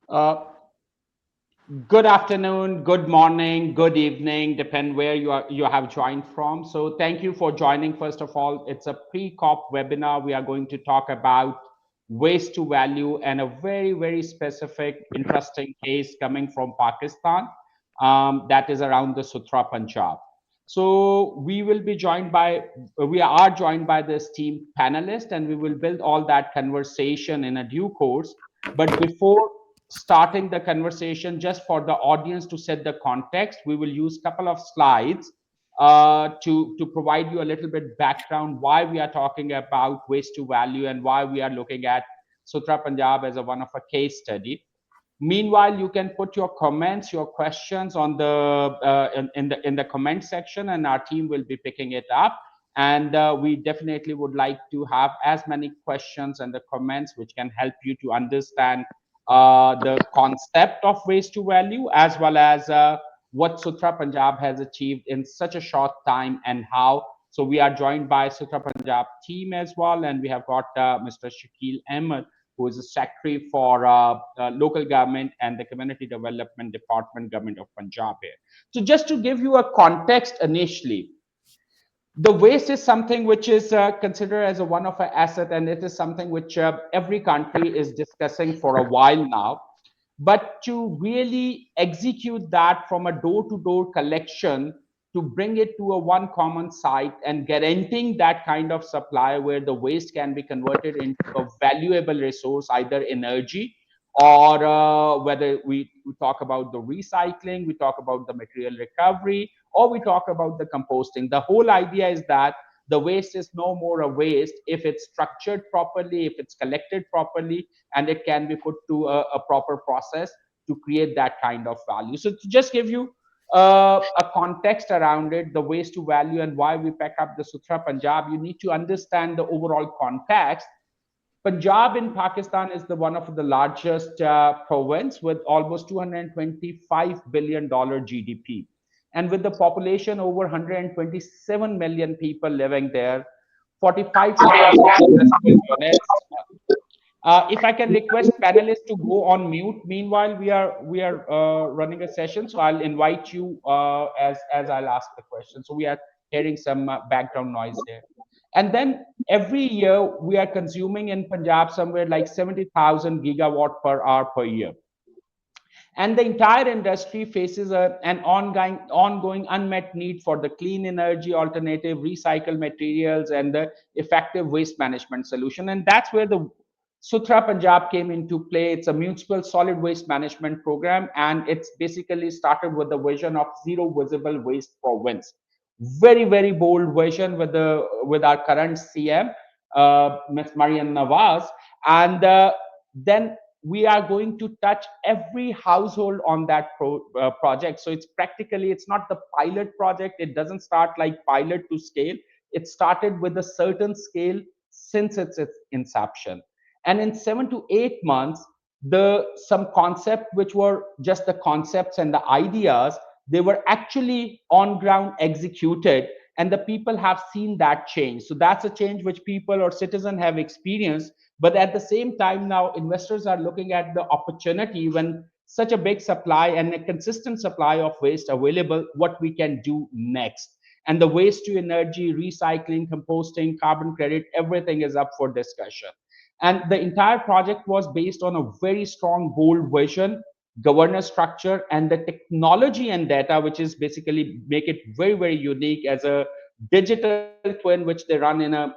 Uh, Good afternoon, good morning, good evening, depend where you have joined from. So thank you for joining. First of all, it's a pre-COP webinar. We are going to talk about waste to value and a very specific, interesting case coming from Pakistan that is around the Sutra Punjab. So we are joined by this team panelist, and we will build all that conversation in a due course. But before starting the conversation, just for the audience to set the context, we will use a couple of slides to provide you a little bit background why we are talking about waste to value and why we are looking at Sutra Punjab as one of a case study. Meanwhile, you can put your comments, your questions on in the comment section, and our team will be picking it up. And we definitely would like to have as many questions and the comments which can help you to understand the concept of waste to value, as well as what Sutra Punjab has achieved in such a short time and how. So we are joined by Sutra Punjab team as well, and we have got Mr. Shakeel Ahmad, who is a secretary for local government and the community development department, government of Punjab here. So just to give you a context initially, the waste is something which is considered as a one of an asset, and it is something which every country is discussing for a while now. But to really execute that from a door-to-door collection to bring it to a one common site and guaranteeing that kind of supply where the waste can be converted into a valuable resource, either energy or whether we talk about the recycling, we talk about the material recovery, or we talk about the composting. The whole idea is that the waste is no more a waste if it's structured properly, if it's collected properly, and it can be put to a proper process to create that kind of value. So to just give you a context around it, the waste to value and why we pick up the Sutra Punjab, you need to understand the overall context. Punjab in Pakistan is the one of the largest province with almost $225 billion GDP, and with the population over 127 million people living there, 45,000 industrial units. If I can request panelists to go on mute. Meanwhile, we are running a session, so I'll invite you as I'll ask the question. So we are hearing some background noise there. And then every year we are consuming in Punjab somewhere like 70,000 gigawatt per hour per year. And the entire industry faces an ongoing unmet need for the clean energy alternative, recycled materials, and the effective waste management solution. And that's where the Sutra Punjab came into play. It's a municipal solid waste management program, and it's basically started with the vision of zero visible waste province. Very bold vision with our current CM, Ms. Marian Nawaz, and then we are going to touch every household on that project. So it's not the pilot project. It doesn't start like pilot to scale. It started with a certain scale since its inception, and in 7 to 8 months, the some concept which were just the concepts and the ideas, they were actually on ground executed, and the people have seen that change. So that's a change which people or citizens have experienced. But at the same time, now investors are looking at the opportunity when such a big supply and a consistent supply of waste available, what we can do next. And the waste to energy, recycling, composting, carbon credit, everything is up for discussion. And the entire project was based on a very strong, bold vision, governance structure, and the technology and data, which is basically make it very unique as a digital twin, which they run in a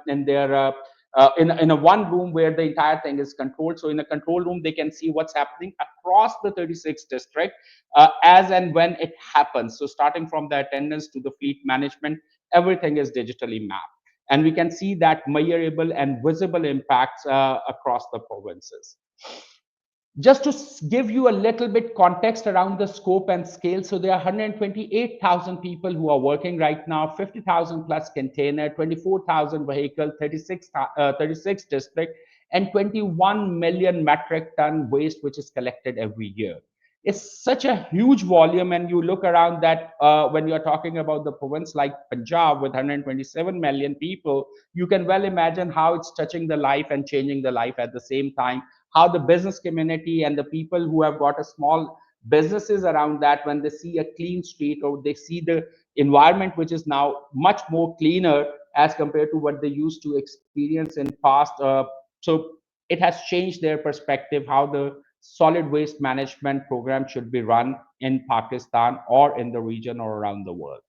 one room where the entire thing is controlled. So in a control room, they can see what's happening across the 36 district as and when it happens. So starting from the attendance to the fleet management, everything is digitally mapped, and we can see that measurable and visible impacts across the provinces. Just to give you a little bit context around the scope and scale, so there are 128,000 people who are working right now, 50,000 plus container, 24,000 vehicle, 36 district, and 21 million metric ton waste which is collected every year. It's such a huge volume, and you look around that when you're talking about the province like Punjab with 127 million people, you can well imagine how it's touching the life and changing the life at the same time, how the business community and the people who have got a small businesses around that, when they see a clean street or they see the environment which is now much more cleaner as compared to what they used to experience in past, so it has changed their perspective how the solid waste management program should be run in Pakistan or in the region or around the world.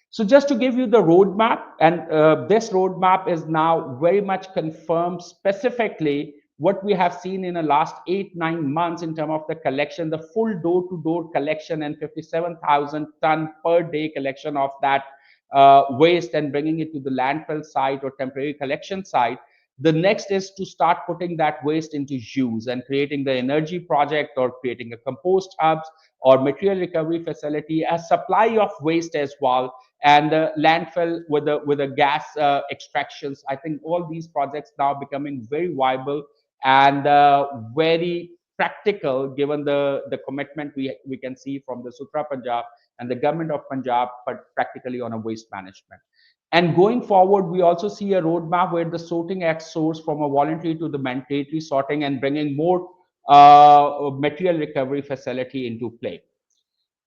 So just to give you the roadmap, and this roadmap is now very much confirmed specifically what we have seen in the last 8-9 months in terms of the collection, the full door-to-door collection and 57,000 ton per day collection of that waste and bringing it to the landfill site or temporary collection site. The next is to start putting that waste into use and creating the energy project or creating a compost hubs or material recovery facility, a supply of waste as well, and landfill with the gas extractions. I think all these projects now becoming very viable and very practical, given the commitment we can see from the Sutra Punjab and the government of Punjab, but practically on a waste management. And going forward, we also see a roadmap where the sorting acts source from a voluntary to the mandatory sorting and bringing more material recovery facility into play.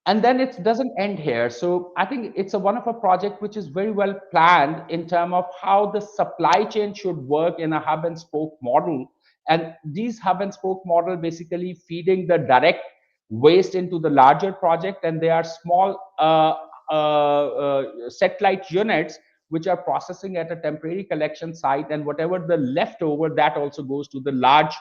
And then it doesn't end here. So I think it's a one of a project which is very well planned in terms of how the supply chain should work in a hub and spoke model. And these hub and spoke model basically feeding the direct waste into the larger project, and they are small satellite units which are processing at a temporary collection site, and whatever the leftover that also goes to the large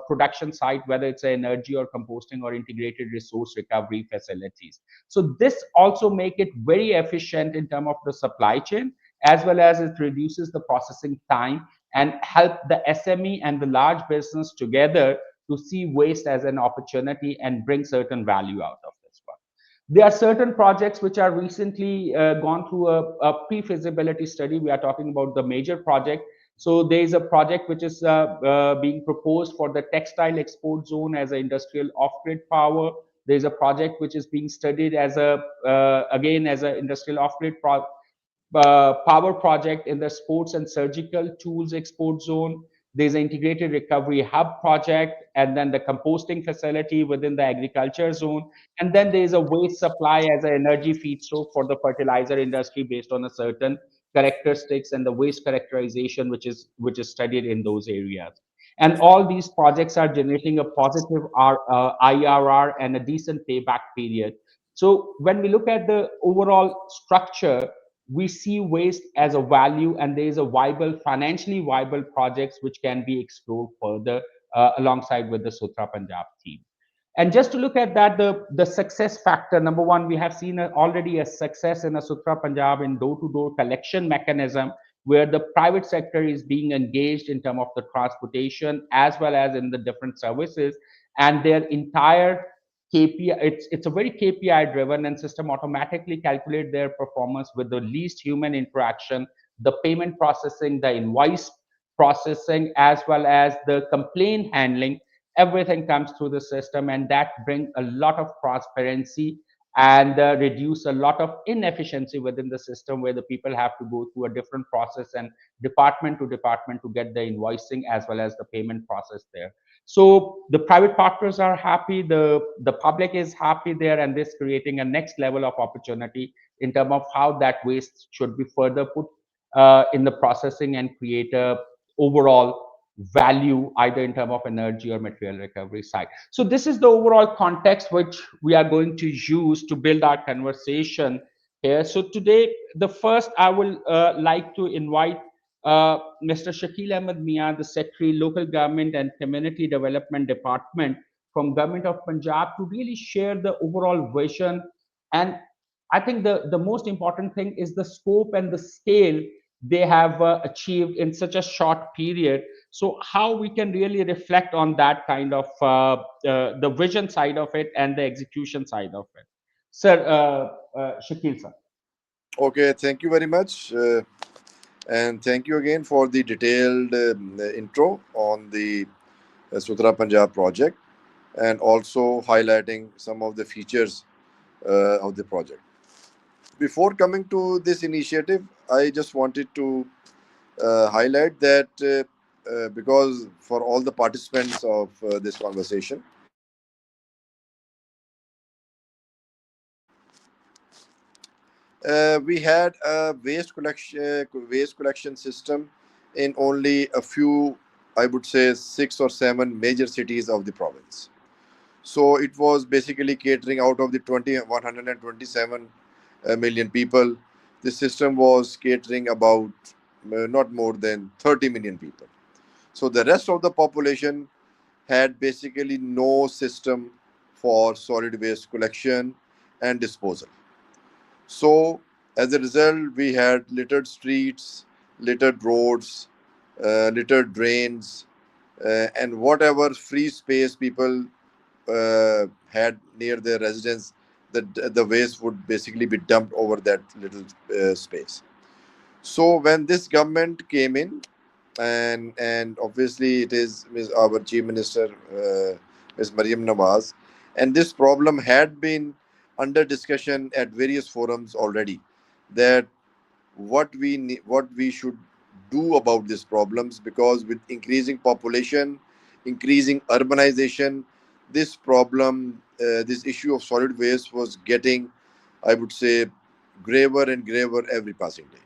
production site, whether it's an energy or composting or integrated resource recovery facilities. So this also make it very efficient in terms of the supply chain, as well as it reduces the processing time and help the SME and the large business together to see waste as an opportunity and bring certain value out of this one. There are certain projects which are recently gone through a pre-feasibility study. We are talking about the major project. So there is a project which is being proposed for the textile export zone as an industrial off-grid power. There is a project which is being studied as a again as an industrial off-grid power project in the sports and surgical tools export zone. There's an integrated recovery hub project, and then the composting facility within the agriculture zone. And then there's a waste supply as an energy feedstock for the fertilizer industry based on a certain characteristics and the waste characterization which is studied in those areas. And all these projects are generating a positive IRR and a decent payback period. So when we look at the overall structure, we see waste as a value, and there is a viable, financially viable projects which can be explored further alongside with the Sutra Punjab team. And just to look at that, the success factor, number one, we have seen already a success in a Sutra Punjab in door-to-door collection mechanism, where the private sector is being engaged in terms of the transportation as well as in the different services, and their entire KPI, it's a very KPI driven, and system automatically calculate their performance with the least human interaction, the payment processing, the invoice processing, as well as the complaint handling. Everything comes through the system, and that brings a lot of transparency and reduce a lot of inefficiency within the system, where the people have to go through a different process and department to department to get the invoicing as well as the payment process there. So the private partners are happy, the public is happy there, and this creating a next level of opportunity in terms of how that waste should be further put in the processing and create a overall value either in terms of energy or material recovery side. So this is the overall context which we are going to use to build our conversation here. So today, the first I will like to invite Mr. Shakeel Ahmad Mian, the Secretary, Local Government and Community Development Department from Government of Punjab, to really share the overall vision. And I think the most important thing is the scope and the scale they have achieved in such a short period. So how we can really reflect on that kind of the vision side of it and the execution side of it. Sir, Shakeel sir. Okay, thank you very much. And thank you again for the detailed intro on the Sutra Punjab project, and also highlighting some of the features of the project. Before coming to this initiative, I just wanted to highlight that because for all the participants of this conversation, we had a waste collection system in only a few, I would say, 6 or 7 major cities of the province. So it was basically catering out of the 127 million people. The system was catering about not more than 30 million people. So the rest of the population had basically no system for solid waste collection and disposal. So, as a result, we had littered streets, littered roads, littered drains, and whatever free space people had near their residence, the waste would basically be dumped over that little space. So, when this government came in, and obviously it is our Chief Minister, Ms. Mariam Nawaz, and this problem had been under discussion at various forums already. That what we should do about these problems, because with increasing population, increasing urbanization, this problem, this issue of solid waste was getting, I would say, graver and graver every passing day.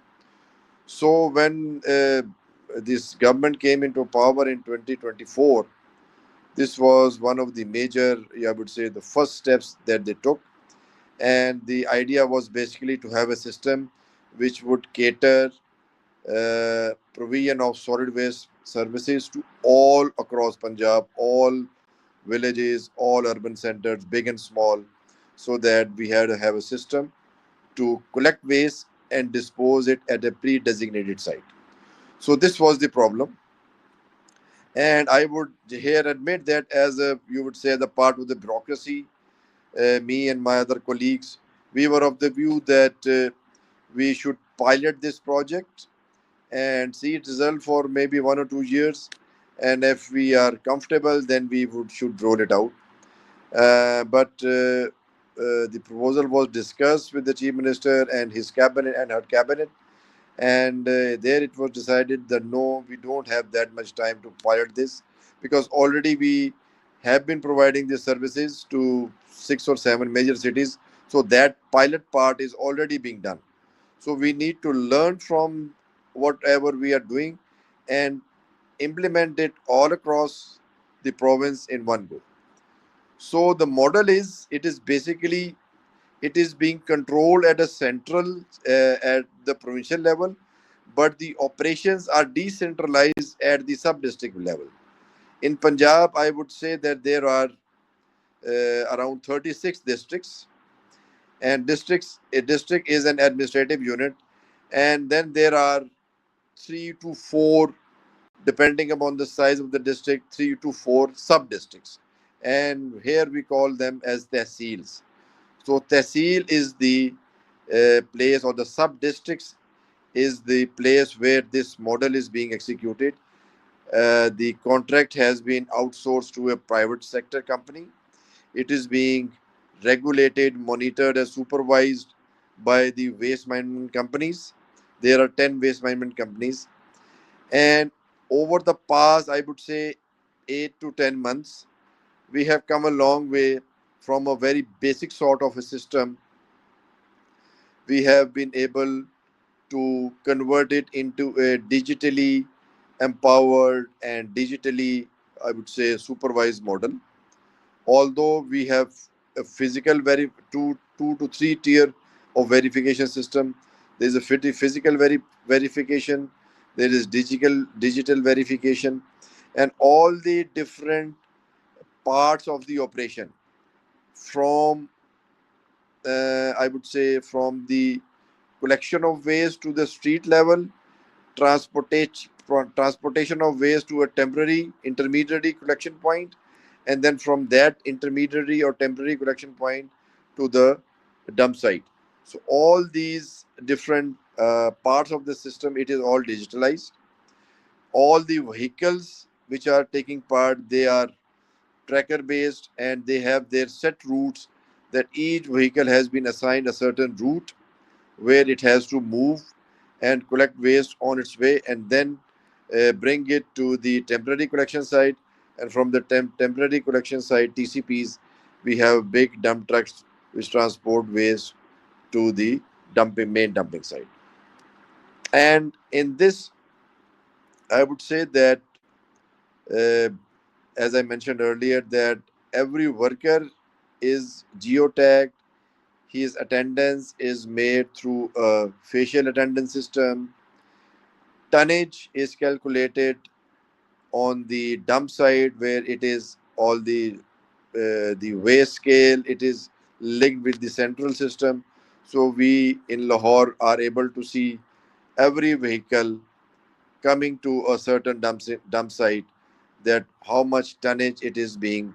So when this government came into power in 2024, this was one of the major, I would say, the first steps that they took. And the idea was basically to have a system which would cater provision of solid waste services to all across Punjab, all villages, all urban centers, big and small, so that we had to have a system to collect waste and dispose it at a pre-designated site. So this was the problem, and I would here admit that as a, you would say, the part of the bureaucracy, me and my other colleagues, we were of the view that we should pilot this project and see its result for maybe 1 or 2 years, and if we are comfortable, then we would should roll it out. But the proposal was discussed with the chief minister and his cabinet and her cabinet, and there it was decided that no, we don't have that much time to pilot this, because already we have been providing these services to 6 or 7 major cities. So that pilot part is already being done. So we need to learn from whatever we are doing and implement it all across the province in one go. So the model is, it is basically, it is being controlled at a central, at the provincial level, but the operations are decentralized at the sub district level. In Punjab, I would say that there are around 36 districts, and a district is an administrative unit, and then there are 3 to 4, depending upon the size of the district, 3 to 4 sub districts, and here we call them as tehsils. So tehsil is the place, or the sub districts is the place where this model is being executed. The contract has been outsourced to a private sector company. It is being regulated, monitored, and supervised by the waste management companies. There are 10 waste management companies. And over the past, I would say, 8 to 10 months, we have come a long way from a very basic sort of a system. We have been able to convert it into a digitally empowered and digitally, I would say, supervised model. Although we have a physical two to three tier of verification system. There is a physical verification, there is digital verification, and all the different parts of the operation, from I would say, from the collection of waste to the street level, transportation of waste to a temporary intermediary collection point, and then from that intermediary or temporary collection point to the dump site. So all these different parts of the system, it is all digitalized. All the vehicles which are taking part, they are tracker based, and they have their set routes, that each vehicle has been assigned a certain route where it has to move and collect waste on its way, and then bring it to the temporary collection site, and from the temporary collection site (TCPs), we have big dump trucks which transport waste to the dumping main dumping site. And in this, I would say that, uh, as I mentioned earlier, that every worker is geotagged. His attendance is made through a facial attendance system. Tonnage is calculated on the dump side, where it is all the waste scale. It is linked with the central system, so we in Lahore are able to see every vehicle coming to a certain dump site, that how much tonnage it is being,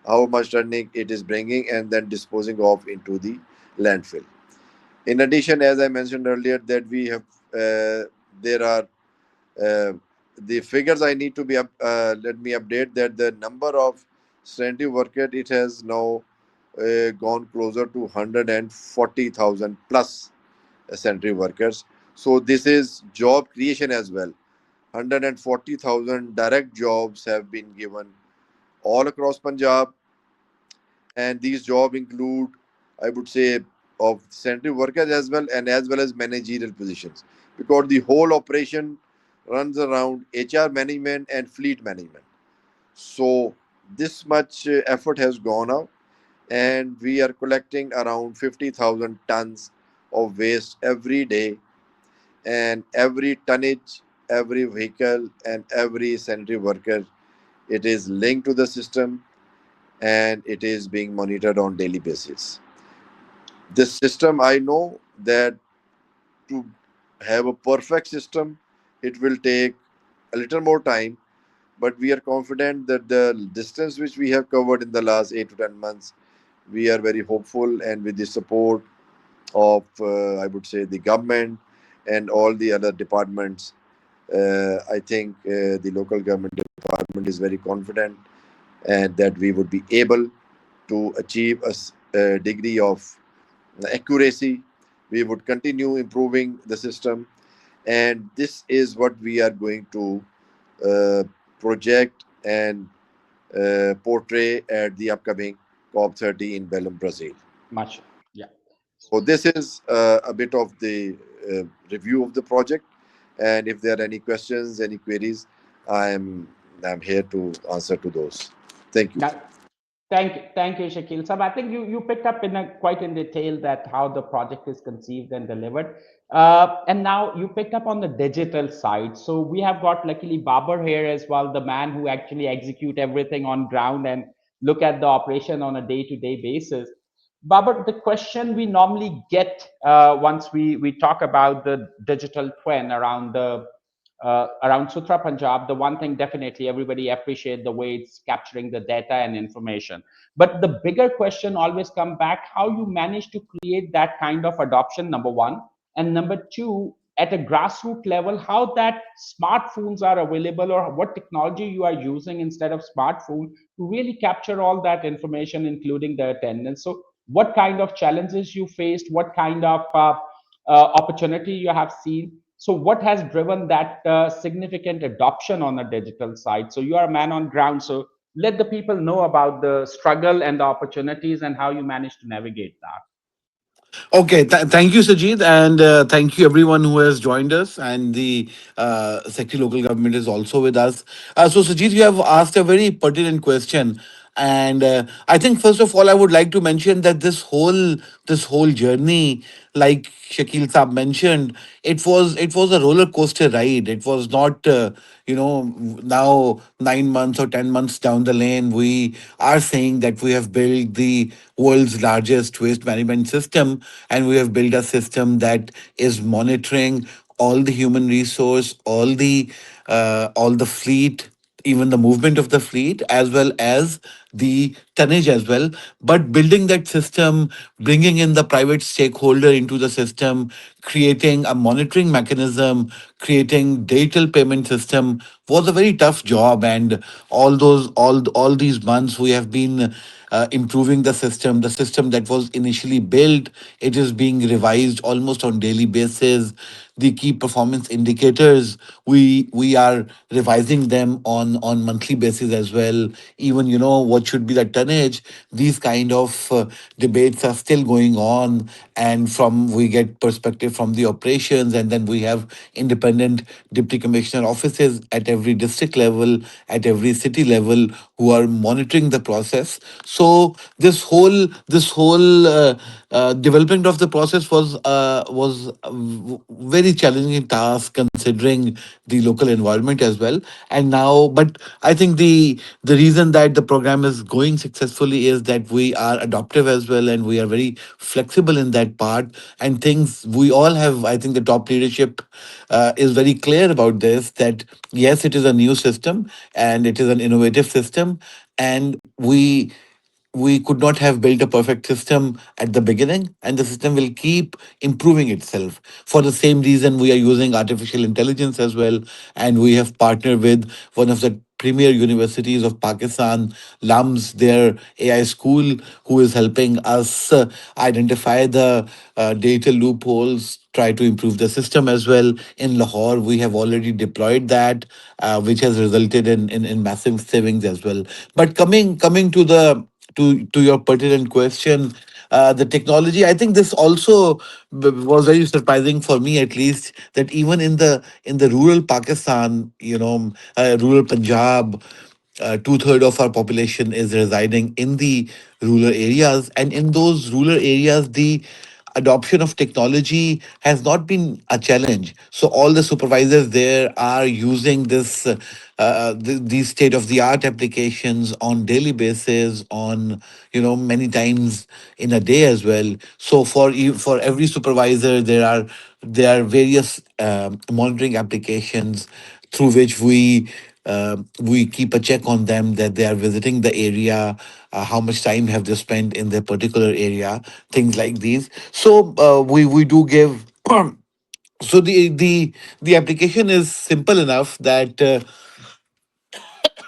how much tonnage it is bringing, and then disposing of into the landfill. In addition, as I mentioned earlier, that we have there are uh, the figures I need to be up. Let me update that the number of sanitary workers, it has now gone closer to 140,000 plus sanitary workers. So this is job creation as well. 140,000 direct jobs have been given all across Punjab, and these jobs include, I would say, of sanitary workers as well, and as well as managerial positions, because the whole operation runs around HR management and fleet management. So this much effort has gone out, and we are collecting around 50,000 tons of waste every day, and every tonnage, every vehicle, and every sanitary worker, it is linked to the system, and it is being monitored on daily basis. This system, I know that to have a perfect system, it will take a little more time, but we are confident that the distance which we have covered in the last 8 to 10 months, we are very hopeful, and with the support of, I would say, the government and all the other departments, I think the local government department is very confident, and that we would be able to achieve a degree of accuracy. We would continue improving the system, and this is what we are going to uh, project and portray at the upcoming COP30 in Belém, Brazil. Much. Yeah. So this is a bit of the review of the project, and if there are any questions, any queries, I'm here to answer to those. Thank you. Yeah. Thank you, Shakeel. So I think you picked up in a quite in detail that how the project is conceived and delivered. And now you picked up on the digital side. So we have got luckily Babar here as well, the man who actually execute everything on ground and look at the operation on a day-to-day basis. Babar, the question we normally get once we talk about the digital twin around Sutra Punjab, the one thing definitely everybody appreciate the way it's capturing the data and information. But the bigger question always come back: how you manage to create that kind of adoption? Number one, and number two, at a grassroots level, how that smartphones are available or what technology you are using instead of smartphone to really capture all that information, including the attendance. So, what kind of challenges you faced? What kind of opportunity you have seen? So what has driven that significant adoption on the digital side? So you are a man on ground, so let the people know about the struggle and the opportunities and how you managed to navigate that. Okay, thank you, Sajjeed, and thank you everyone who has joined us. And the Secretary Local Government is also with us. So, Sajjeed, you have asked a very pertinent question, and I think first of all, I would like to mention that this whole journey, like Shakeel Saab mentioned, it was a roller coaster ride. It was not, now 9 months or 10 months down the lane, we are saying that we have built the world's largest waste management system, and we have built a system that is monitoring all the human resource, all the fleet, even the movement of the fleet, as well as the tonnage as well. But building that system, bringing in the private stakeholder into the system, creating a monitoring mechanism, creating digital payment system was a very tough job. And all these months we have been improving the system. The system that was initially built, it is being revised almost on daily basis. The key performance indicators, we are revising them on monthly basis as well. Even what should be the tonnage, these kind of debates are still going on. And from we get perspective from the operations, and then we have independent deputy commissioner offices at every district level, at every city level, who are monitoring the process. So this whole development of the process was a very challenging task, considering the local environment as well. And now, but I think the reason that the program is going successfully is that we are adaptive as well, and we are very flexible in that part. And things we all have, I think the top leadership is very clear about this, that yes, it is a new system and it is an innovative system, and we could not have built a perfect system at the beginning, and the system will keep improving itself. For the same reason, we are using artificial intelligence as well, and we have partnered with one of the premier universities of Pakistan, LUMS, their AI school, who is helping us identify the data loopholes, try to improve the system as well. In Lahore, we have already deployed that, which has resulted in massive savings as well. But coming to to your pertinent question, the technology, I think this also was very surprising for me, at least, that even in the rural Pakistan, rural Punjab, 2/3 of our population is residing in the rural areas, and in those rural areas, the adoption of technology has not been a challenge. So all the supervisors there are using these state of the art applications on daily basis, on many times in a day as well. So for every supervisor, there are various monitoring applications through which we keep a check on them, that they are visiting the area, how much time have they spent in their particular area, things like these. So we do give. So the application is simple enough that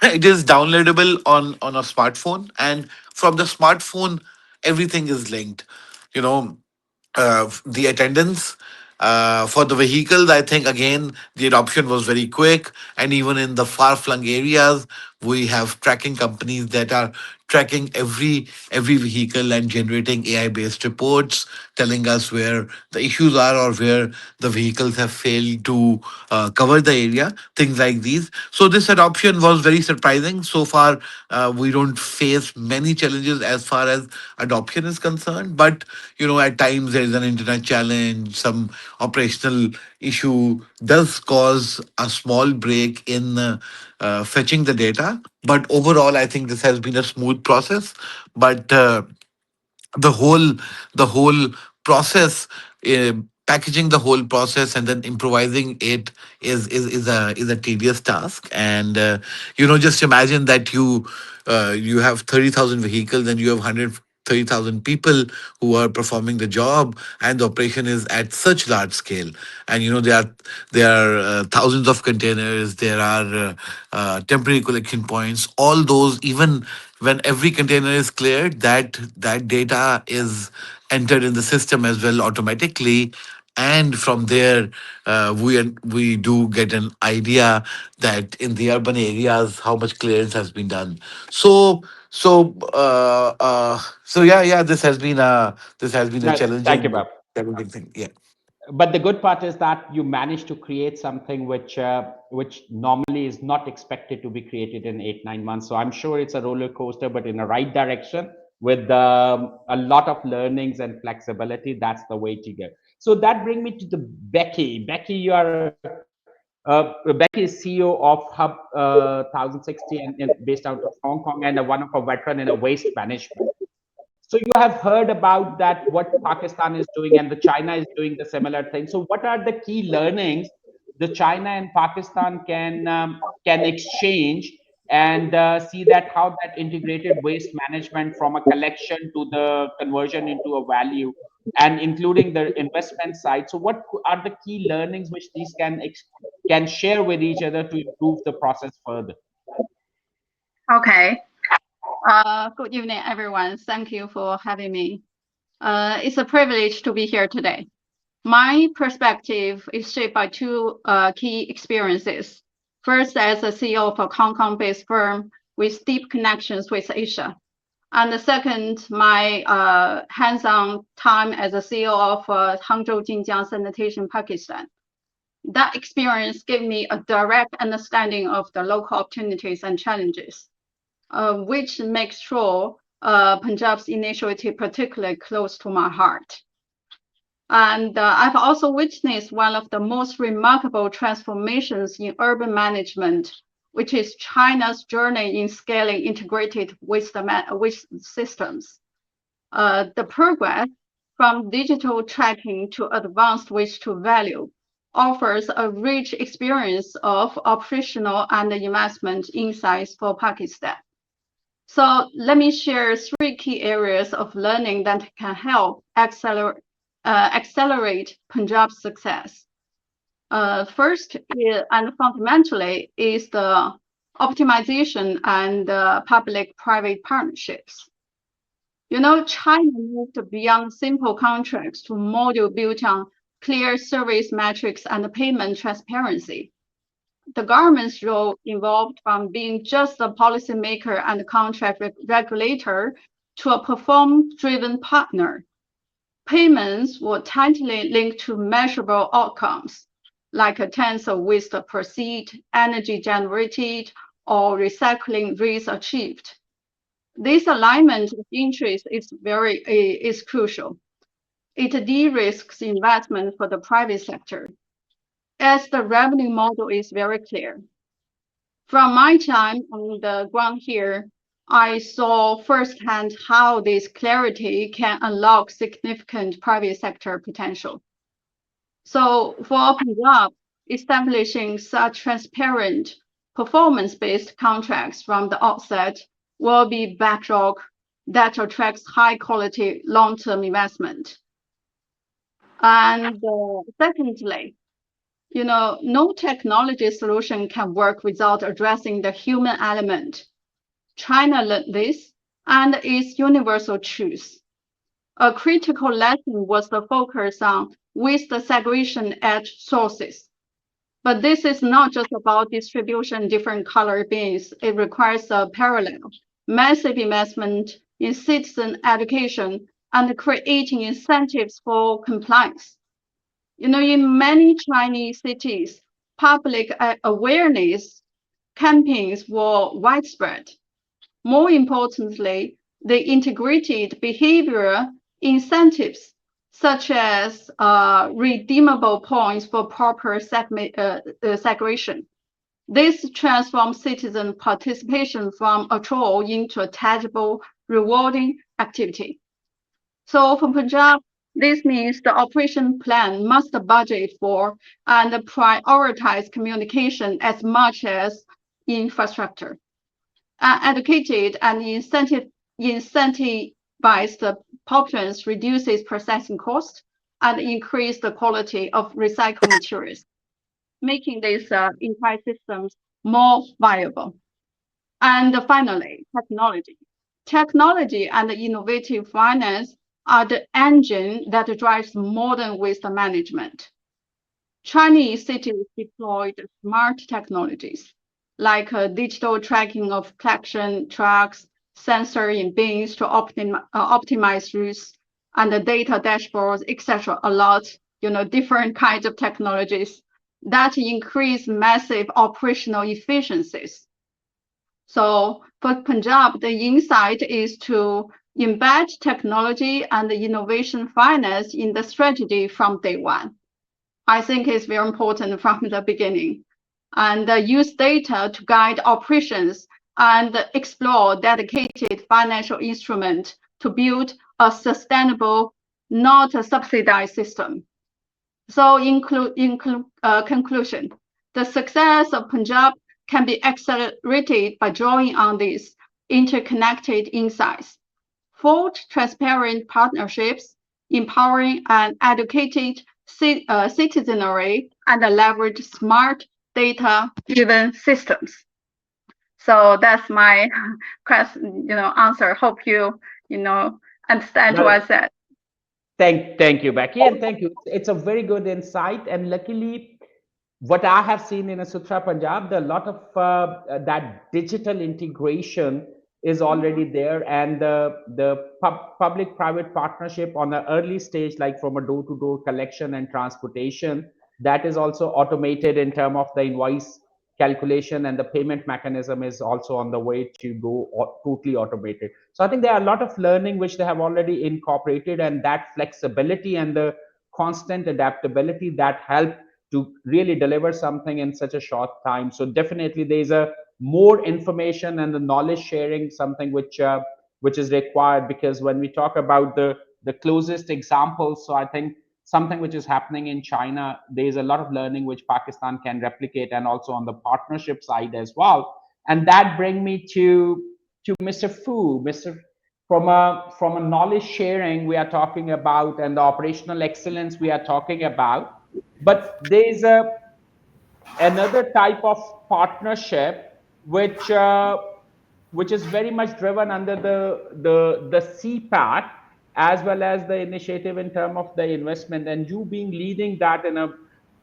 it is downloadable on a smartphone, and from the smartphone everything is linked. You know, the attendance for the vehicles, I think again the adoption was very quick. And even in the far flung areas, we have tracking companies that are tracking every vehicle and generating AI based reports, telling us where the issues are, or where the vehicles have failed to cover the area, things like these. So this adoption was very surprising. So far, we don't face many challenges as far as adoption is concerned. But at times there is an internet challenge, some operational issue does cause a small break in fetching the data. But overall, I think this has been a smooth process. But the whole the whole process, uh, packaging the whole process and then improvising it is a tedious task. And just imagine that you have 30,000 vehicles, and you have 130,000 people who are performing the job, and the operation is at such large scale. And there are thousands of containers, there are temporary collection points, all those. Even when every container is cleared, that data is entered in the system as well automatically. And from there, we do get an idea that in the urban areas how much clearance has been done. So yeah, this has been a No, thank you, challenging Bob. thing. Yeah. But the good part is that you managed to create something which normally is not expected to be created in 8 9 months. So I'm sure it's a roller coaster, but in the right direction, with a lot of learnings and flexibility. That's the way to go. So that brings me to the Becky. Becky, you are Becky is CEO of Hub 1060, and based out of Hong Kong, and one of a veteran in a waste management. So you have heard about that, what Pakistan is doing, and the China is doing the similar thing. So what are the key learnings the China and Pakistan can exchange and see that how that integrated waste management from a collection to the conversion into a value, and including the investment side. So what are the key learnings which these can share with each other to improve the process further? Okay. Good evening, everyone. Thank you for having me. It's a privilege to be here today. My perspective is shaped by two key experiences. First, as a CEO of a Hong Kong-based firm with deep connections with Asia. And the second, my hands-on time as a CEO of Hangzhou Jinjiang Sanitation, Pakistan. That experience gave me a direct understanding of the local opportunities and challenges, which makes sure Punjab's initiative particularly close to my heart. And I've also witnessed one of the most remarkable transformations in urban management, which is China's journey in scaling integrated waste systems. The progress from digital tracking to advanced waste to value offers a rich experience of operational and investment insights for Pakistan. So let me share three key areas of learning that can help accelerate Punjab's success. First, and fundamentally, is the optimization and public-private partnerships. You know, China moved beyond simple contracts to model built on clear service metrics and payment transparency. The government's role evolved from being just a policymaker and contract regulator to a performance-driven partner. Payments were tightly linked to measurable outcomes, like tons of waste per seed, energy generated, or recycling rates achieved. This alignment of interest is crucial. It de-risks investment for the private sector, as the revenue model is very clear. From my time on the ground here, I saw firsthand how this clarity can unlock significant private sector potential. So for Punjab, establishing such transparent, performance-based contracts from the outset will be bedrock that attracts high-quality long-term investment. And secondly, you know, no technology solution can work without addressing the human element. China learned this, and its universal truth. A critical lesson was the focus on waste segregation at sources. But this is not just about distribution different color bins. It requires a parallel, massive investment in citizen education and creating incentives for compliance. You know, in many Chinese cities, public awareness campaigns were widespread. More importantly, they integrated behavioral incentives, such as redeemable points for proper segregation. This transforms citizen participation from a chore into a tangible, rewarding activity. So for Punjab, this means the operation plan must budget for and prioritize communication as much as infrastructure. Educated and incentivized populations reduces processing cost and increase the quality of recycled materials, making these entire systems more viable. And finally, technology. Technology and innovative finance are the engine that drives modern waste management. Chinese cities deployed smart technologies like digital tracking of collection trucks, sensor in bins to optimize routes, and the data dashboards, etc. A lot, you know, different kinds of technologies that increase massive operational efficiencies. So for Punjab, the insight is to embed technology and innovation finance in the strategy from day one. I think it's very important from the beginning. And use data to guide operations and explore dedicated financial instrument to build a sustainable, not a subsidized system. So in conclusion, the success of Punjab can be accelerated by drawing on these interconnected insights, forge transparent partnerships, empowering an educated citizenry, and leverage smart data-driven systems. So that's my answer. Hope you understand No, what I said. thank you, Becky, and thank you. It's a very good insight, and luckily, what I have seen in a Sutra Punjab, a lot of that digital integration is already there, and the public-private partnership on an early stage, like from a door-to-door collection and transportation, that is also automated in terms of the invoice calculation, and the payment mechanism is also on the way to go totally automated. So I think there are a lot of learning which they have already incorporated, and that flexibility and the constant adaptability that help to really deliver something in such a short time. So definitely there's a more information and the knowledge sharing, something which is required, because when we talk about the closest examples, so I think something which is happening in China, there's a lot of learning which Pakistan can replicate, and also on the partnership side as well. And that bring me to Mr. Fu. Mr. From a knowledge sharing we are talking about, and the operational excellence we are talking about, but there's another type of partnership which is very much driven under the CPAT, as well as the initiative in terms of the investment, and you being leading that in a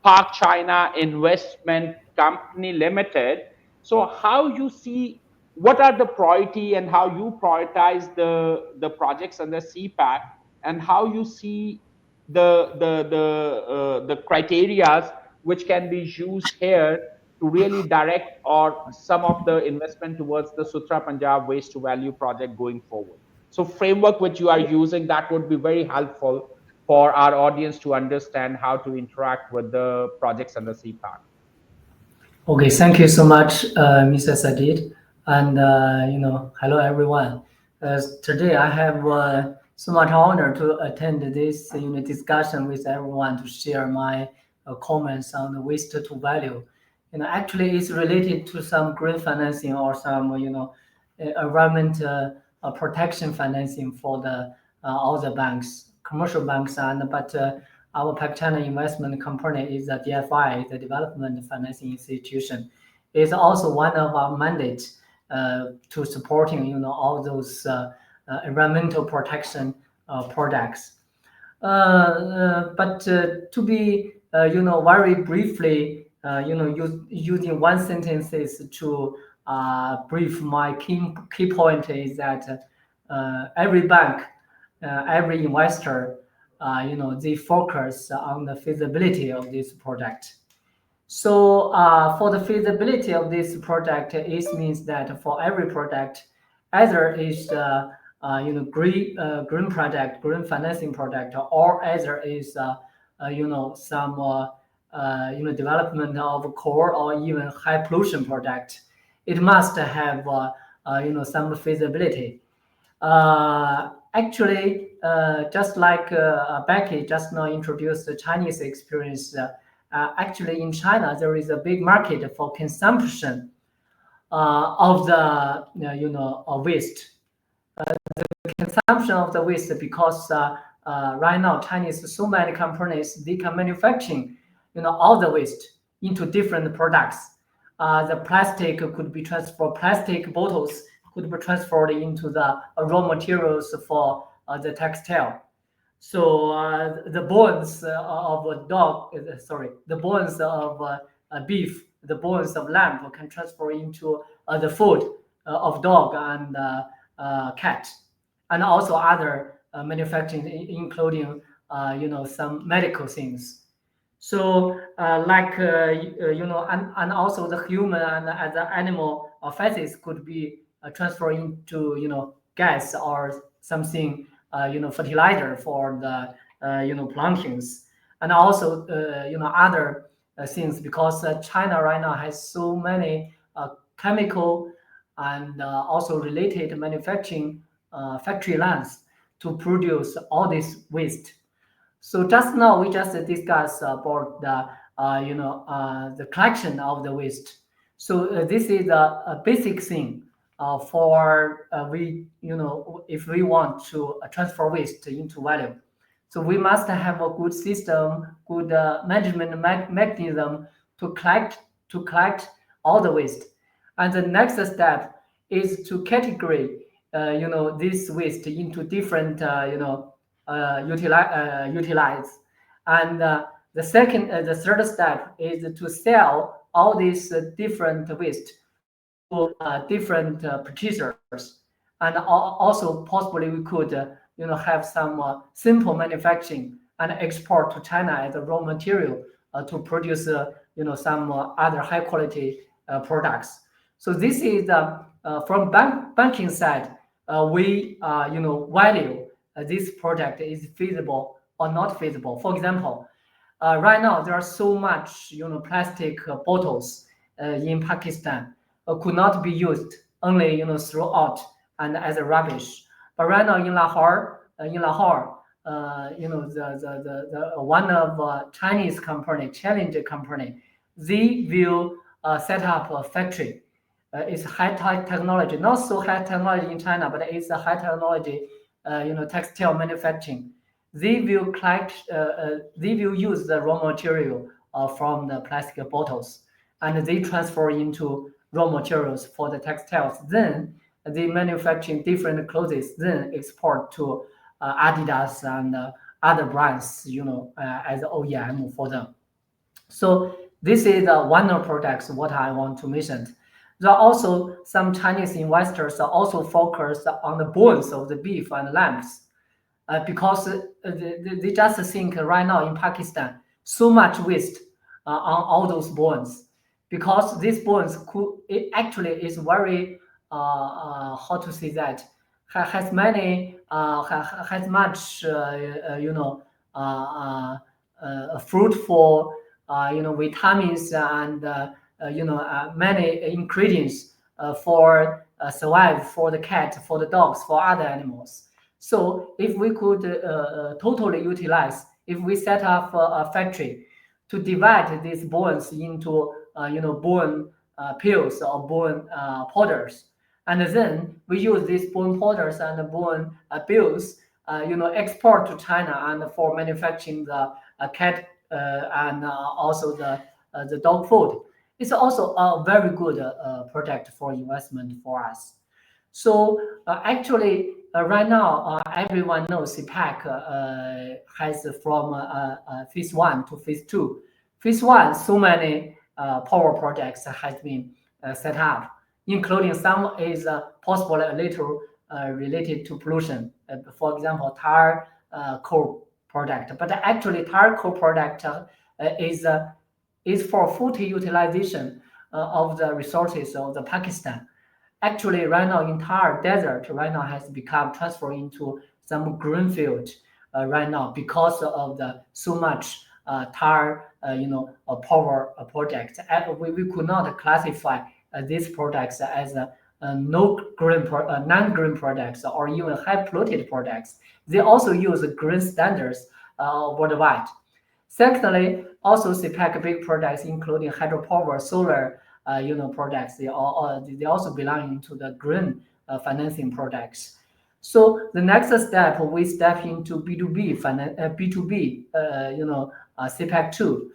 Park China Investment Company Limited. So how you see, what are the priority and how you prioritize the projects under CPAT, and how you see the criterias which can be used here to really direct or some of the investment towards the Sutra Punjab waste to value project going forward. So framework which you are using, that would be very helpful for our audience to understand how to interact with the projects under CPAC. Okay, thank you so much, Mr. Sajjeed, and hello everyone. Today I have so much honor to attend this discussion with everyone to share my comments on the waste to value. Actually, it's related to some green financing or some environment protection financing for the all the banks, commercial banks, and but. Our Pak China investment company is a DFI, the Development Financing Institution. It's also one of our mandates to supporting all those environmental protection products. But to be very briefly using one sentence to brief my key point is that every bank, every investor, they focus on the feasibility of this project. So for the feasibility of this project, it means that for every project, either is green project, green financing project, or either is some development of core or even high pollution project, it must have some feasibility. Actually, just like Becky just now introduced the Chinese experience, actually in China there is a big market for consumption of the waste. The consumption of the waste, because right now Chinese so many companies, they can manufacturing all the waste into different products. The plastic could be transferred, plastic bottles could be transferred into the raw materials for the textile. So the bones of a dog, the bones of a beef, the bones of lamb can transfer into the food of dog and cat, and also other manufacturing, including some medical things. So and also the human and the animal feces could be transferred into gas or something fertilizer for the plantings, and also other things, because China right now has so many chemical and also related manufacturing factory lands to produce all this waste. So just now we just discussed about the the collection of the waste. So this is a basic thing for we, if we want to transfer waste into value. So we must have a good system, good management mechanism to collect all the waste. And the next step is to categorize, this waste into different, utilize. And the third step is to sell all these different waste to different producers. And also possibly we could, have some simple manufacturing and export to China as a raw material to produce, some other high quality products. So this is from banking side, we value this project is feasible or not feasible. For example, right now there are so much plastic bottles in Pakistan could not be used, only throw out and as a rubbish. But right now in Lahore, the one of Chinese company, Challenger company, they will set up a factory. It's high technology, not so high technology in China, but it's a high technology, textile manufacturing. They will collect, they will use the raw material from the plastic bottles, and they transfer into raw materials for the textiles. Then they manufacture different clothes, then export to Adidas and other brands, as OEM for them. So this is one of products what I want to mention. There are also some Chinese investors are also focused on the bones of the beef and lambs because they just think right now in Pakistan so much waste on all those bones, because these bones it actually is very how to say that has many has much fruitful vitamins and many ingredients for survive for the cat, for the dogs, for other animals. So if we could totally utilize, if we set up a factory to divide these bones into bone pills or bone powders, and then we use these bone powders and bone pills, export to China and for manufacturing the cat and also the dog food. It's also a very good project for investment for us. So actually, right now, everyone knows Impakt has from phase 1 to phase 2. Phase 1, so many power projects has been set up, including some is possible a little related to pollution. For example, tar coal product. But actually, tar coal product is for full utilization of the resources of the Pakistan. Actually, right now, entire desert right now has become transferred into some green field right now because of the so much tar, power project. We could not classify these products as non-green products or even high polluted products. They also use green standards worldwide. Secondly, also CPEC big products, including hydropower, solar, products. They also belong into the green financing products. So the next step, we step into B2B, B2B, CPEC 2,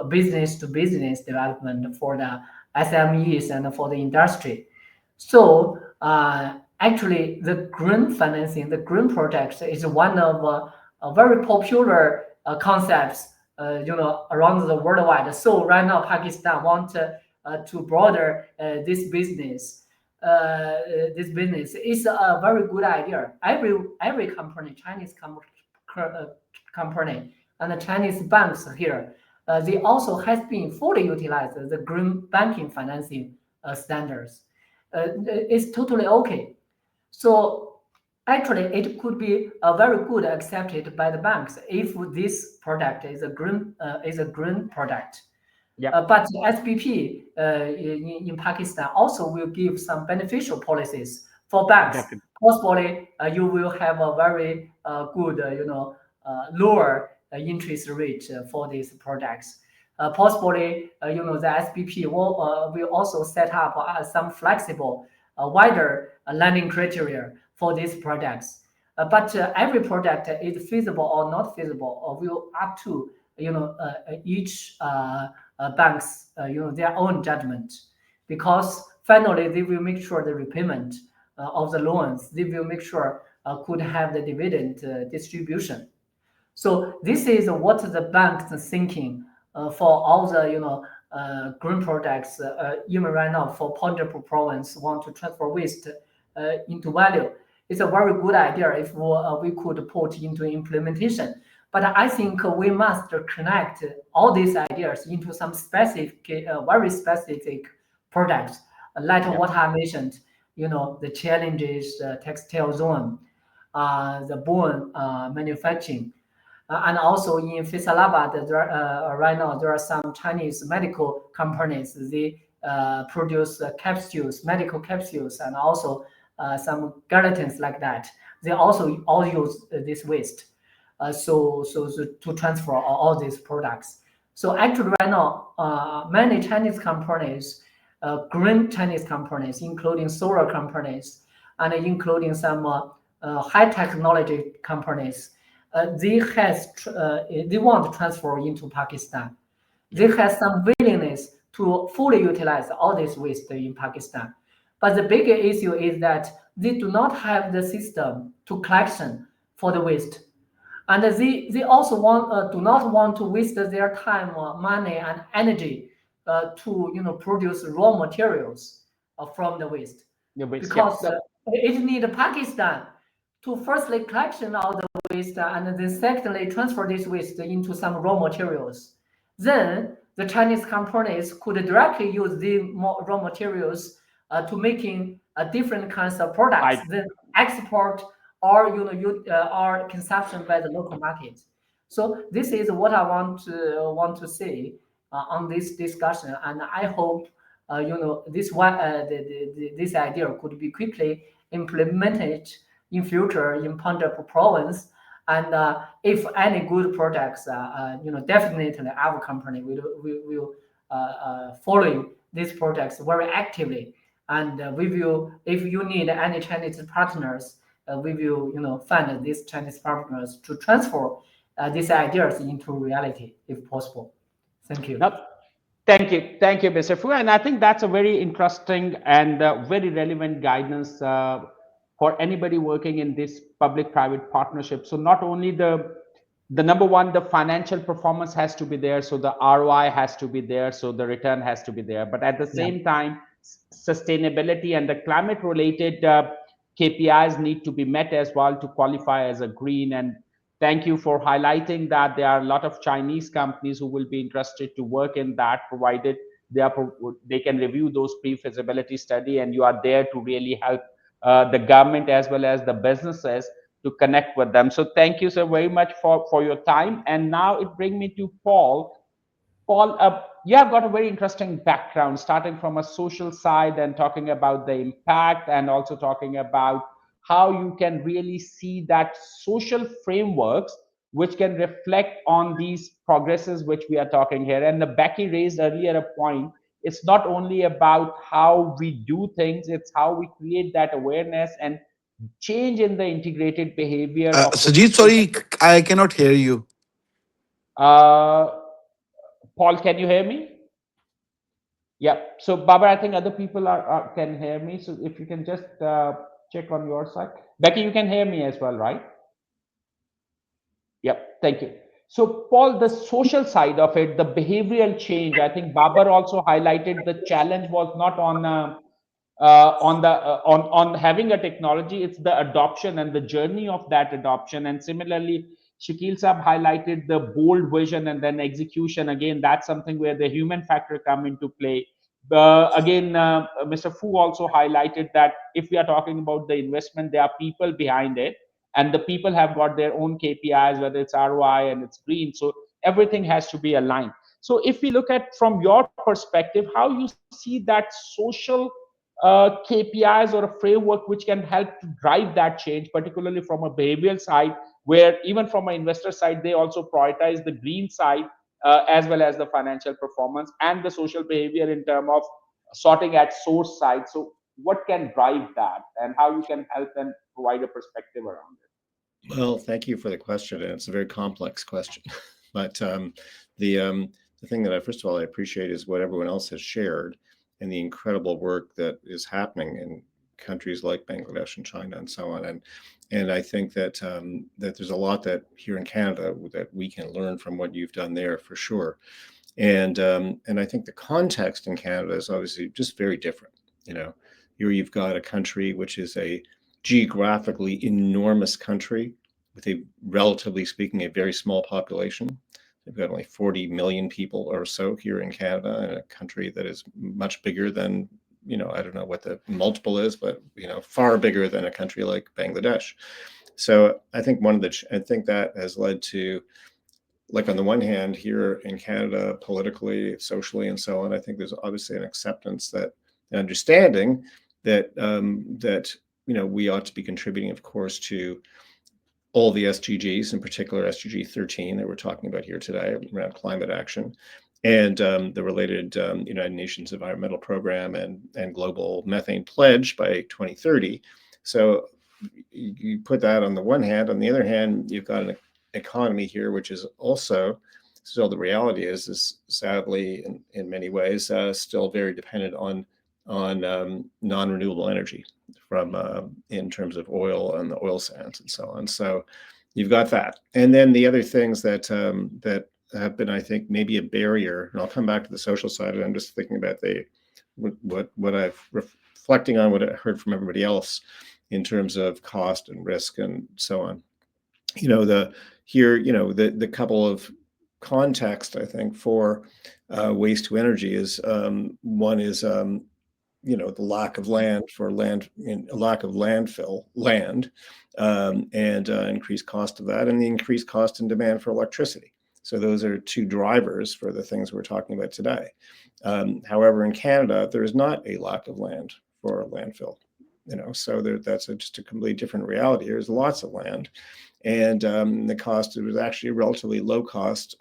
business to business development for the SMEs and for the industry. So actually, the green financing, the green projects is one of very popular concepts, around the worldwide. So right now, Pakistan wants to broaden this business. This business is a very good idea. Every company, Chinese company, and the Chinese banks here, they also has been fully utilized the green banking financing standards. It's totally okay. So actually, it could be a very good accepted by the banks if this product is a green product. Yeah. But SPP in Pakistan also will give some beneficial policies for banks. Definitely. Possibly, you will have a very good, lower interest rate for these products. possibly, the SPP will also set up some flexible, wider lending criteria for these projects. But every project is feasible or not feasible, or will up to each banks their own judgment, because finally they will make sure the repayment of the loans. They will make sure could have the dividend distribution. So this is what the banks are thinking for all the green projects. Even right now, for Punjab province want to transfer waste into value. It's a very good idea if we could put into implementation. But I think we must connect all these ideas into some specific, very specific projects, like what I mentioned. The challenges, textile zone, the bone manufacturing. And also in Faisalabad, right now there are some Chinese medical companies. They produce capsules, medical capsules, and also some gelatins like that. They also all use this waste, so to transfer all these products. So actually, right now, many Chinese companies, green Chinese companies, including solar companies, and including some high technology companies, they want to transfer into Pakistan. They have some willingness to fully utilize all this waste in Pakistan. But the bigger issue is that they do not have the system to collection for the waste. And they also do not want to waste their time, money, and energy to produce raw materials from the waste, The waste, because yeah. it needs Pakistan to firstly collection all the waste and then secondly transfer this waste into some raw materials. Then the Chinese companies could directly use the raw materials to making different kinds of products, then export or or consumption by the local market. So this is what I want to say on this discussion, and I hope this idea could be quickly implemented in future in Punjab province. And if any good projects, definitely our company will following these projects very actively. And we will, if you need any Chinese partners, we will find these Chinese partners to transfer these ideas into reality if possible. Thank you. Now, thank you, Mr. Fu. And I think that's a very interesting and very relevant guidance for anybody working in this public-private partnership. So not only the number one, the financial performance has to be there, so the ROI has to be there, so the return has to be there. But at the same time, sustainability and the climate-related KPIs need to be met as well to qualify as a green. And thank you for highlighting that there are a lot of Chinese companies who will be interested to work in that, provided they can review those pre-feasibility study, and you are there to really help the government as well as the businesses to connect with them. So thank you so very much for your time. And now it brings me to Paul. Paul, you have got a very interesting background, starting from a social side and talking about the impact, and also talking about how you can really see that social frameworks which can reflect on these progresses which we are talking here. And the Becky raised earlier a point. It's not only about how we do things, it's how we create that awareness and change in the integrated behavior of the Sajjeed, people. sorry, I cannot hear you. Paul, can you hear me? Yeah. So, Babar, I think other people can hear me. So, if you can just check on your side. Becky, you can hear me as well, right? Yep. Thank you. So, Paul, the social side of it, the behavioral change, I think Babar also highlighted the challenge was not on having a technology, it's the adoption and the journey of that adoption. And similarly, Shakeel Sahib highlighted the bold vision and then execution. Again, that's something where the human factor come into play. Mr. Fu also highlighted that if we are talking about the investment, there are people behind it, and the people have got their own KPIs, whether it's ROI and it's green. So everything has to be aligned. So if we look at from your perspective, how you see that social KPIs or a framework which can help to drive that change, particularly from a behavioral side, where even from an investor side, they also prioritize the green side as well as the financial performance and the social behavior in terms of sorting at source side. So what can drive that, and how you can help and provide a perspective around it? Well, thank you for the question, and it's a very complex question. But the thing that I first of all I appreciate is what everyone else has shared, and the incredible work that is happening in countries like Bangladesh and China and so on. And I think that that there's a lot that here in Canada that we can learn from what you've done there for sure. And I think the context in Canada is obviously just very different. You know, here you've got a country which is a geographically enormous country with a, relatively speaking, a very small population. We've got only 40 million people or so here in Canada, in a country that is much bigger than, you know, I don't know what the multiple is, but, you know, far bigger than a country like Bangladesh. So I think I think that has led to, like, on the one hand, here in Canada, politically, socially, and so on, I think there's obviously an acceptance that, an understanding that that, you know, we ought to be contributing, of course, to all the SDGs, in particular SDG 13 that we're talking about here today around climate action, and the related United Nations Environmental Program and Global Methane Pledge by 2030. So you put that on the one hand. On the other hand, you've got an economy here, which is also still, the reality is sadly in many ways still very dependent on non-renewable energy from in terms of oil and the oil sands and so on. So you've got that, and then the other things that that have been, I think, maybe a barrier. And I'll come back to the social side. And I'm just thinking about what I've reflecting on what I heard from everybody else in terms of cost and risk and so on. You know, the couple of context, I think, for waste to energy is one is you know, the lack of land for land, lack of landfill land, and increased cost of that, and the increased cost and demand for electricity. So those are two drivers for the things we're talking about today. However, in Canada, there is not a lack of land for landfill. You know, so that's just a completely different reality. There's lots of land, and the cost, it was actually a relatively low cost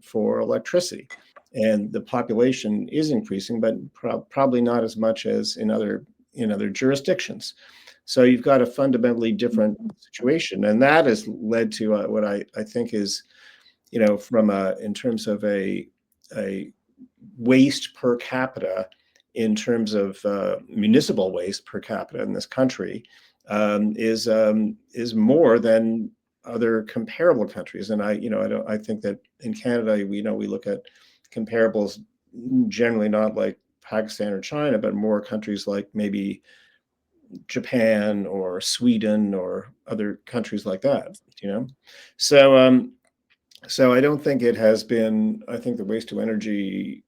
for electricity. And the population is increasing, but probably not as much as in other jurisdictions. So you've got a fundamentally different situation, and that has led to what I think is, you know, from in terms of a waste per capita, in terms of municipal waste per capita in this country, is more than other comparable countries. And I think that in Canada, we look at comparables generally not like Pakistan or China, but more countries like maybe Japan or Sweden or other countries like that, you know. So I don't think it has been, I think the waste to energy,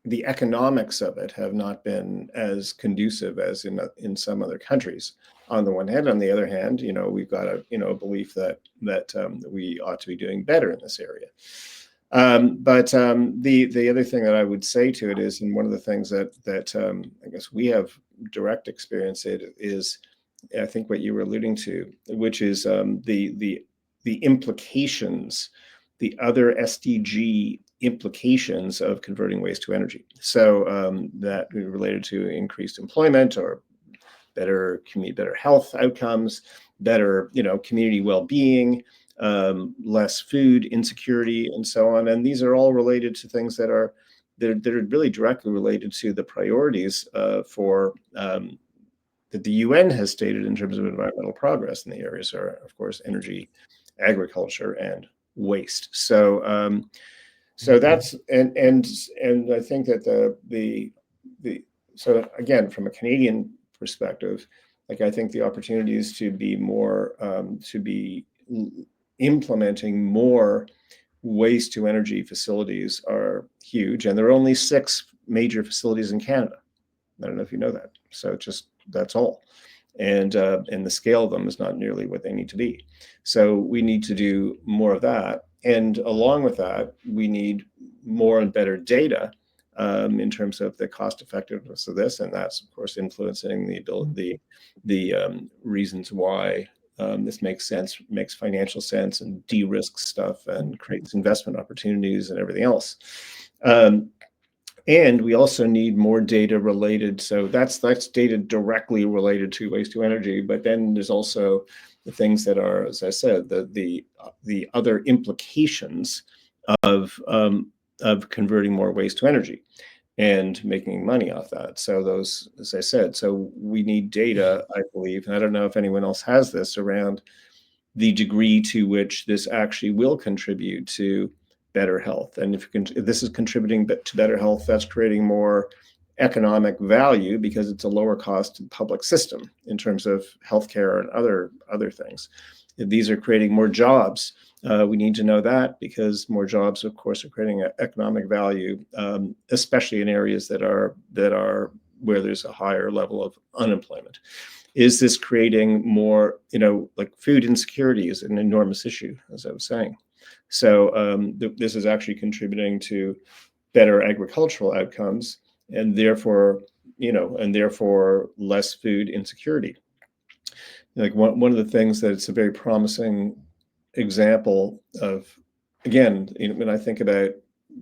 the economics of it have not been as conducive as in some other countries. On the one hand, on the other hand, you know, we've got a belief that we ought to be doing better in this area. But the other thing that I would say to it is, and one of the things that I guess we have direct experience in is, I think what you were alluding to, which is the implications, the other SDG implications of converting waste to energy. So that related to increased employment or better health outcomes, better community well-being, less food insecurity, and so on. And these are all related to things that are really directly related to the priorities for that the UN has stated in terms of environmental progress. And the areas are, of course, energy, agriculture, and waste. So so that's and I think that so again, from a Canadian perspective, like, I think the opportunities to be more to be implementing more waste to energy facilities are huge, and there are only 6 major facilities in Canada. I don't know if you know that. So that's all, and the scale of them is not nearly what they need to be. So we need to do more of that, and along with that, we need more and better data in terms of the cost effectiveness of this, and that's of course influencing the reasons why this makes sense, makes financial sense, and de-risks stuff and creates investment opportunities and everything else. And we also need more data related. So that's data directly related to waste to energy. But then there's also the things that are, as I said, the other implications of converting more waste to energy and making money off that. So those, as I said, so we need data, I believe, and I don't know if anyone else has this, around the degree to which this actually will contribute to better health. And if this is contributing to better health, that's creating more economic value because it's a lower cost public system in terms of healthcare and other things. If these are creating more jobs, we need to know that, because more jobs, of course, are creating economic value, especially in areas that are where there's a higher level of unemployment. Is this creating more, like food insecurity is an enormous issue, as I was saying. So this is actually contributing to better agricultural outcomes, and therefore less food insecurity. Like one of the things that it's a very promising example of, again, when I think about,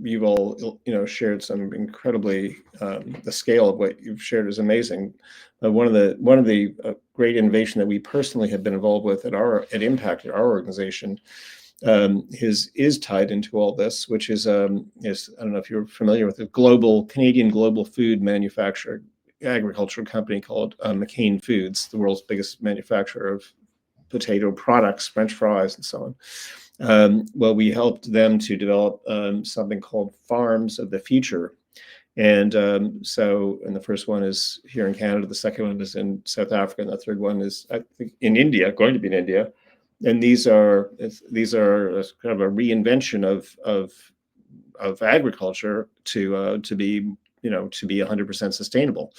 you've all shared some incredibly, the scale of what you've shared is amazing. One of the great innovation that we personally have been involved with at Impakt, at our organization, is tied into all this, which is I don't know if you're familiar with a Canadian global food manufacturer, agricultural company called McCain Foods, the world's biggest manufacturer of potato products, French fries, and so on. Well, we helped them to develop something called Farms of the Future. And and the first one is here in Canada, the second one is in South Africa, and the third one is, I think, in India, going to be in India. And these are kind of a reinvention of agriculture to be 100% sustainable.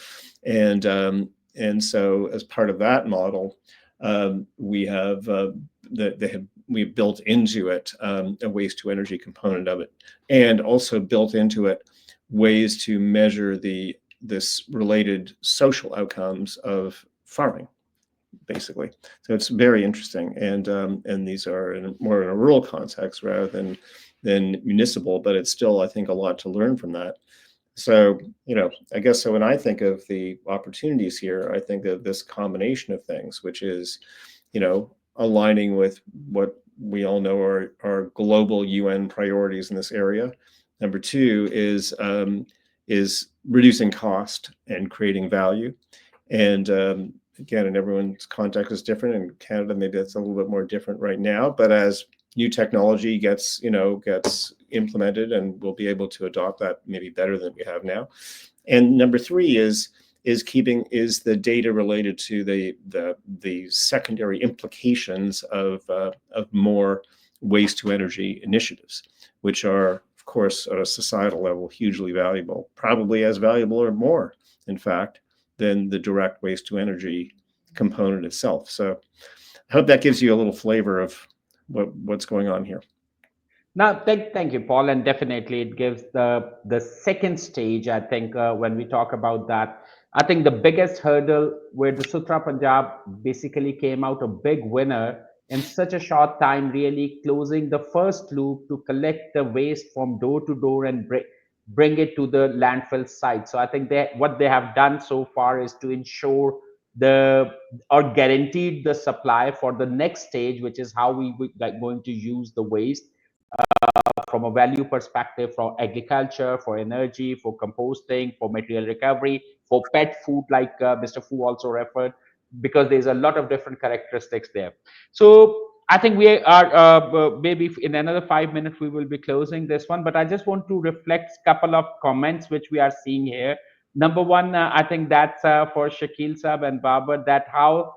And so as part of that model, we've built into it a waste to energy component of it, and also built into it ways to measure this related social outcomes of farming, basically. So it's very interesting, and these are more in a rural context rather than municipal, but it's still, I think, a lot to learn from that. So, I guess, so when I think of the opportunities here, I think of this combination of things, which is, aligning with what we all know are global UN priorities in this area. Number two is reducing cost and creating value. And again, and everyone's context is different. In Canada, maybe that's a little bit more different right now. But as new technology gets implemented, and we'll be able to adopt that maybe better than we have now. And number three is the data related to the secondary implications of more waste to energy initiatives, which are, of course, at a societal level, hugely valuable, probably as valuable or more, in fact, than the direct waste to energy component itself. So I hope that gives you a little flavor of what's going on here. Now, thank you, Paul, and definitely it gives the second stage. I think when we talk about that, I think the biggest hurdle where the Sutra Punjab basically came out a big winner in such a short time, really closing the first loop to collect the waste from door to door and bring it to the landfill site. So I think what they have done so far is to ensure or guaranteed the supply for the next stage, which is how we going to use the waste from a value perspective, for agriculture, for energy, for composting, for material recovery, for pet food, like Mr. Fu also referred, because there's a lot of different characteristics there. So I think we are maybe in another 5 minutes we will be closing this one, but I just want to reflect a couple of comments which we are seeing here. Number one, I think that's for Shakeel Sahib and Babar, that how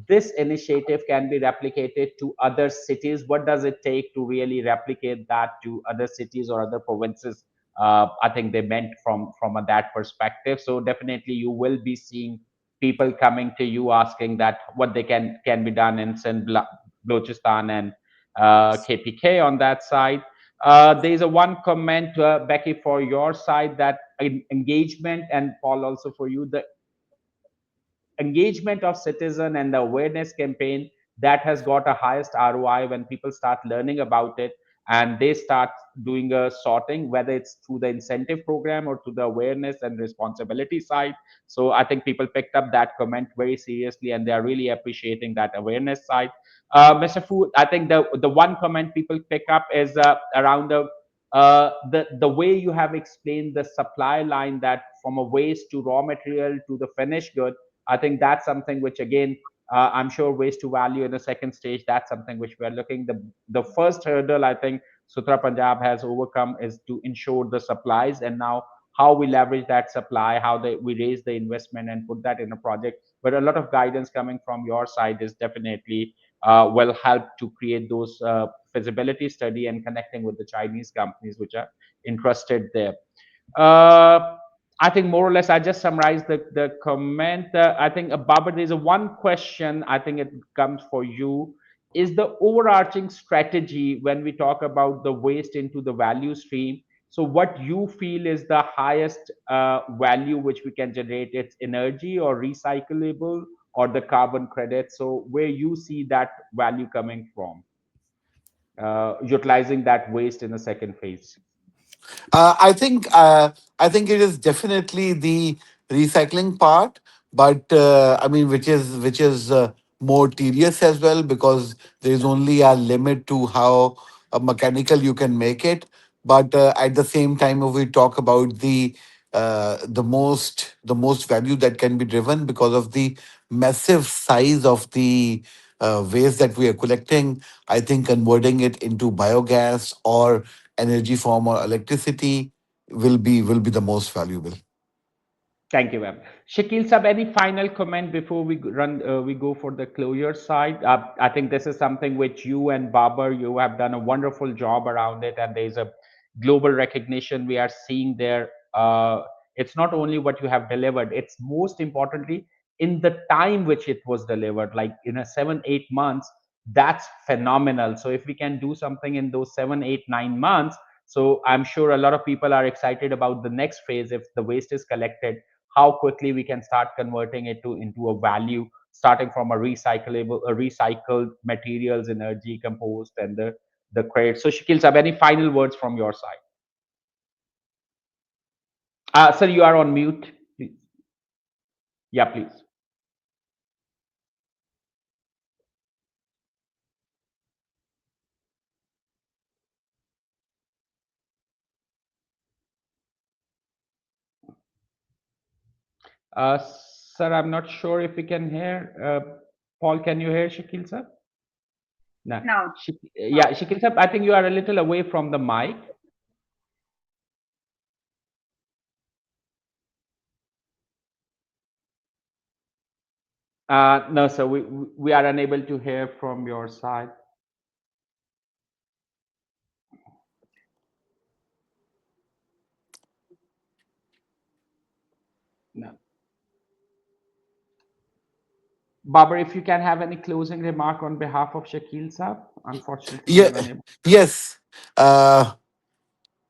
this initiative can be replicated to other cities. What does it take to really replicate that to other cities or other provinces? I think they meant from that perspective. So definitely you will be seeing people coming to you asking that what they can be done in Sindh, Balochistan, and KPK on that side. There's a one comment, Becky, for your side, that engagement, and Paul also for you, the engagement of citizen and the awareness campaign that has got a highest ROI when people start learning about it and they start doing a sorting, whether it's through the incentive program or through the awareness and responsibility side. So I think people picked up that comment very seriously and they are really appreciating that awareness side. Mr. Fu, I think the one comment people pick up is around the way you have explained the supply line, that from a waste to raw material to the finished good. I think that's something which again, I'm sure waste to value in the second stage, that's something which we're looking. The first hurdle I think Sutra Punjab has overcome is to ensure the supplies, and now how we leverage that supply, how we raise the investment and put that in a project. But a lot of guidance coming from your side is definitely will help to create those feasibility study and connecting with the Chinese companies which are interested there. Uh, I think more or less I just summarized the comment. I think Babar, there's a one question. I think it comes for you. Is the overarching strategy when we talk about the waste into the value stream? So what you feel is the highest value which we can generate? It's energy or recyclable or the carbon credit. So where you see that value coming from, utilizing that waste in the second phase? Uh, I think uh, I think it is definitely the recycling part, but I mean, which is more tedious as well, because there is only a limit to how mechanical you can make it. But at the same time, if we talk about the most value that can be driven because of the massive size of the waste that we are collecting, I think converting it into biogas or energy form or electricity will be the most valuable. Thank you, ma'am. Shakeel Sab, any final comment before we go for the closure side? I think this is something which you and Babar, you have done a wonderful job around it, and there's a global recognition we are seeing there. It's not only what you have delivered, it's most importantly in the time which it was delivered, like in a 7, 8 months, that's phenomenal. So if we can do something in those 7, 8, 9 months, so I'm sure a lot of people are excited about the next phase. If the waste is collected, how quickly we can start converting it into a value, starting from recycled materials, energy, compost, and the credit. So Shakil Sab, any final words from your side? Sir, you are on mute, please. Yeah, please. Sir, I'm not sure if we can hear. Paul, can you hear Shakil Sab? No. No. Yeah, Shakil Sab, I think you are a little away from the mic. No, sir, we are unable to hear from your side. No. Babar, if you can have any closing remark on behalf of Shakil Saab, unfortunately we Yeah, are unable. yes. Uh,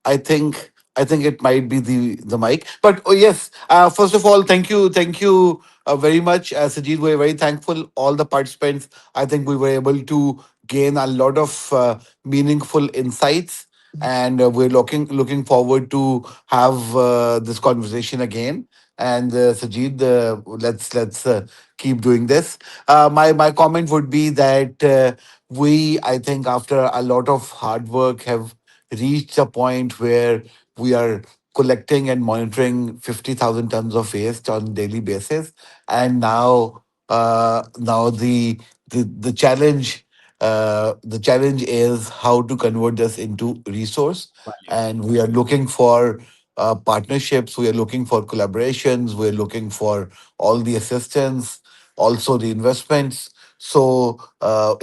I think it might be the mic. But oh yes, first of all, thank you very much, Sajid. We're very thankful all the participants. I think we were able to gain a lot of meaningful insights, and we're looking forward to have this conversation again. And Sajid, let's keep doing this. My comment would be that we, I think, after a lot of hard work, have reached a point where we are collecting and monitoring 50,000 tons of waste on daily basis. And now the challenge is how to convert this into resource. Value. And we are looking for partnerships, we are looking for collaborations, we're looking for all the assistance, also the investments. So there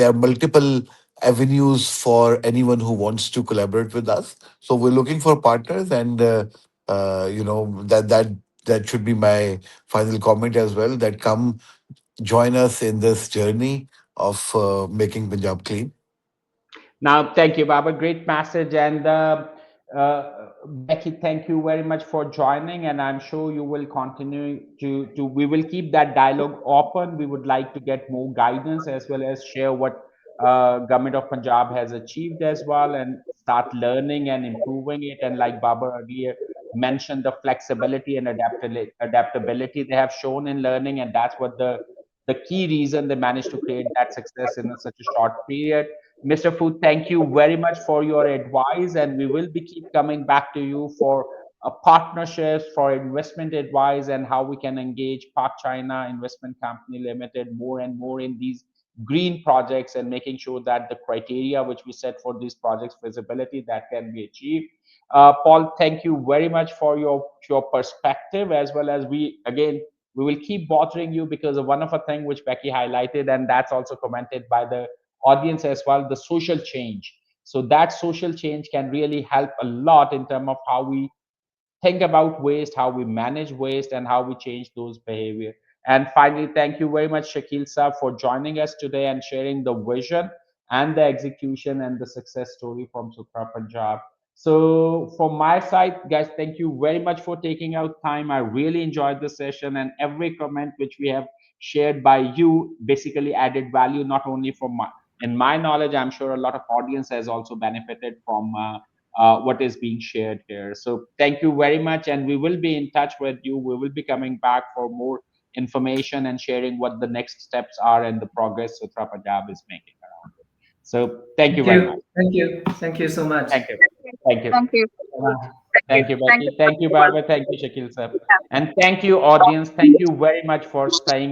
are multiple avenues for anyone who wants to collaborate with us. So we're looking for partners, and that should be my final comment as well. That come join us in this journey of making Punjab clean. Now, thank you, Baba. Great message. And Becky, thank you very much for joining, and I'm sure you will continue to we will keep that dialogue open. We would like to get more guidance as well as share what government of Punjab has achieved as well, and start learning and improving it. And like Babar earlier mentioned, the flexibility and adaptability they have shown in learning, and that's what the key reason they managed to create that success in such a short period. Mr. Food, thank you very much for your advice, and we will be keep coming back to you for partnerships, for investment advice, and how we can engage Park China Investment Company Limited more and more in these green projects, and making sure that the criteria which we set for these projects feasibility that can be achieved. Paul, thank you very much for your perspective, as well as we will keep bothering you because of one of a thing which Becky highlighted, and that's also commented by the audience as well, the social change. So that social change can really help a lot in terms of how we think about waste, how we manage waste, and how we change those behavior. And finally, thank you very much, Shakeel sir, for joining us today and sharing the vision and the execution and the success story from Sutra Punjab. So from my side, guys, thank you very much for taking out time. I really enjoyed the session, and every comment which we have shared by you basically added value, not only from in my knowledge. I'm sure a lot of audience has also benefited from what is being shared here. So thank you very much, and we will be in touch with you. We will be coming back for more information and sharing what the next steps are and the progress Sutra Punjab is making around it. So thank you Thank very much. you. Thank you so much. Thank you. Thank you. Thank you. Bye. Thank you, Thank you, Becky. Thank you, everyone. Baba. Thank you, Shakeel sir. And thank you, audience. Thank you very much for staying